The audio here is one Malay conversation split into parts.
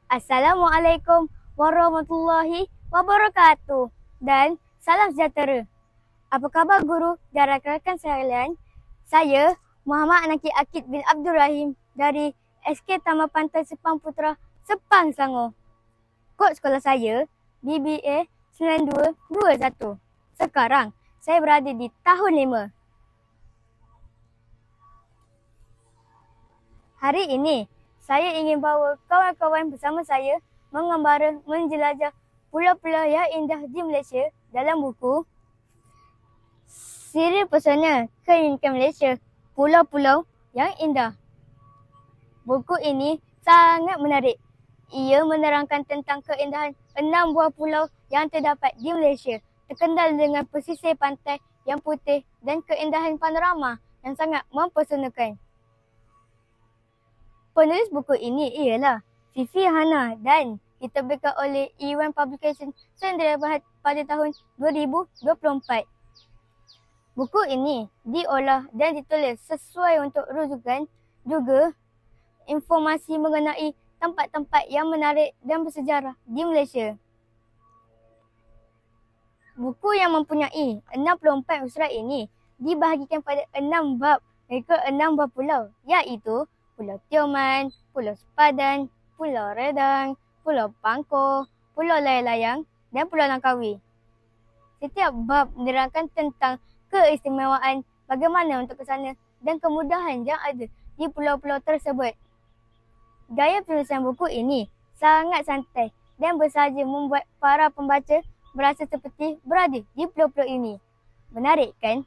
Assalamualaikum warahmatullahi wabarakatuh dan salam sejahtera. Apa khabar guru dan rakan-rakan sekalian? Saya Muhammad Anaki Akid bin Abdul Rahim dari SK Taman Pantai Sepang Putra, Sepang, Selangor. Kod sekolah saya BBA 9221. Sekarang saya berada di tahun 5. Hari ini saya ingin bawa kawan-kawan bersama saya mengembara menjelajah pulau-pulau yang indah di Malaysia dalam buku Siri Pesona Keunikan Malaysia, Pulau-Pulau yang Indah. Buku ini sangat menarik. Ia menerangkan tentang keindahan 6 buah pulau yang terdapat di Malaysia, terkenal dengan pesisir pantai yang putih dan keindahan panorama yang sangat mempesonakan. Penulis buku ini ialah Fifi Hana dan diterbitkan oleh Iwan Publication Sdn Bhd pada tahun 2024. Buku ini diolah dan ditulis sesuai untuk rujukan, juga informasi mengenai tempat-tempat yang menarik dan bersejarah di Malaysia. Buku yang mempunyai 64 surat ini dibahagikan pada 6 bab mereka 6 buah pulau, iaitu Pulau Tioman, Pulau Sepadan, Pulau Redang, Pulau Pangkor, Pulau Layang-Layang dan Pulau Langkawi. Setiap bab menerangkan tentang keistimewaan bagaimana untuk ke sana dan kemudahan yang ada di pulau-pulau tersebut. Gaya penulisan buku ini sangat santai dan bersahaja membuat para pembaca berasa seperti berada di pulau-pulau ini. Menarik kan?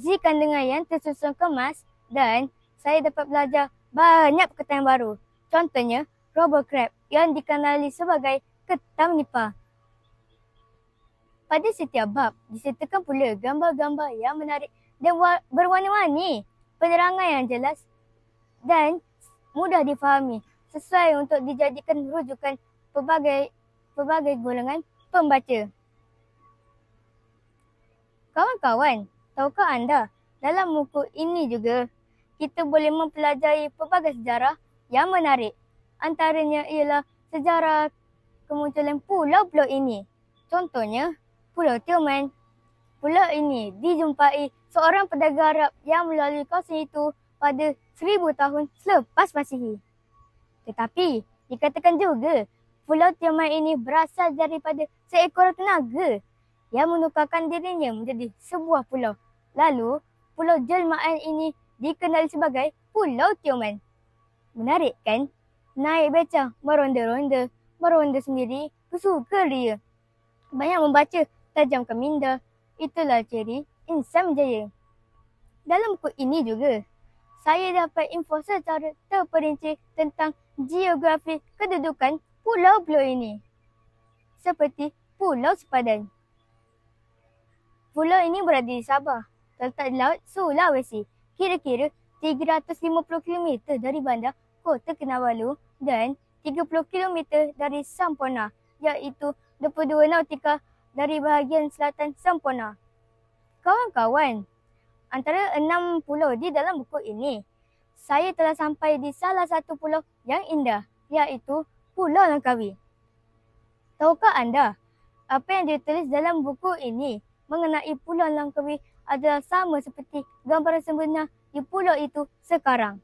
Z kandungan yang tersusun kemas dan saya dapat belajar banyak perkataan baru. Contohnya, rubber crab yang dikenali sebagai ketam nipah. Pada setiap bab, disertakan pula gambar-gambar yang menarik dan berwarna-warni, penerangan yang jelas dan mudah difahami, sesuai untuk dijadikan rujukan pelbagai golongan pembaca. Kawan-kawan, tahukah anda, dalam buku ini juga kita boleh mempelajari pelbagai sejarah yang menarik. Antaranya ialah sejarah kemunculan pulau-pulau ini. Contohnya, Pulau Tioman. Pulau ini dijumpai seorang pedagang Arab yang melalui kawasan itu pada 1000 tahun selepas Masihi. Tetapi, dikatakan juga Pulau Tioman ini berasal daripada seekor tenaga yang menukarkan dirinya menjadi sebuah pulau. Lalu, pulau jelmaan ini dikenali sebagai Pulau Tioman. Menarik kan? Naik beca, meronda sendiri, kesuka dia. Banyak membaca, tajamkan minda. Itulah ciri insan berjaya. Dalam buku ini juga, saya dapat info secara terperinci tentang geografi kedudukan pulau-pulau ini. Seperti Pulau Sepadan. Pulau ini berada di Sabah, terletak di Laut Sulawesi. Kira-kira 350 km dari bandar Kota Kinabalu dan 30 km dari Sampurna, iaitu 22 nautika dari bahagian selatan Sampurna. Kawan-kawan, antara 6 pulau di dalam buku ini, saya telah sampai di salah satu pulau yang indah, iaitu Pulau Langkawi. Tahukah anda, apa yang ditulis dalam buku ini mengenai Pulau Langkawi adalah sama seperti gambaran sebenar di pulau itu sekarang.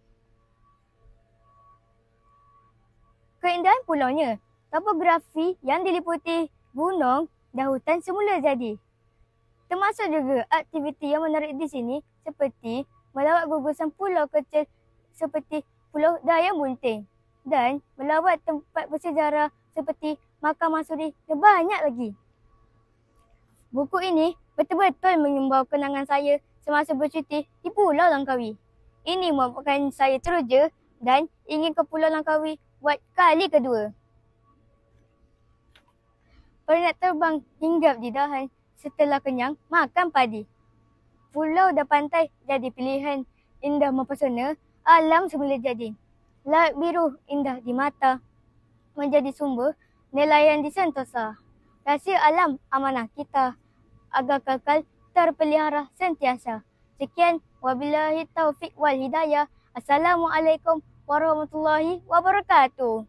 Keindahan pulaunya, topografi yang diliputi gunung dan hutan semula jadi. Termasuk juga aktiviti yang menarik di sini seperti melawat gugusan pulau kecil seperti Pulau Dayang Bunting dan melawat tempat bersejarah seperti Makam Mansuri dan banyak lagi. Buku ini betul-betul menyumbau kenangan saya semasa bercuti di Pulau Langkawi. Ini membuatkan saya teruja dan ingin ke Pulau Langkawi buat kali kedua. Pernah terbang hinggap di dahan setelah kenyang makan padi. Pulau dan pantai jadi pilihan indah mempesona, alam semula jadi. Laut biru indah di mata menjadi sumber nelayan di sentosa. Rahsia alam amanah kita agar kekal terpelihara sentiasa. Sekian, wabillahi taufik wal hidayah. Assalamualaikum warahmatullahi wabarakatuh.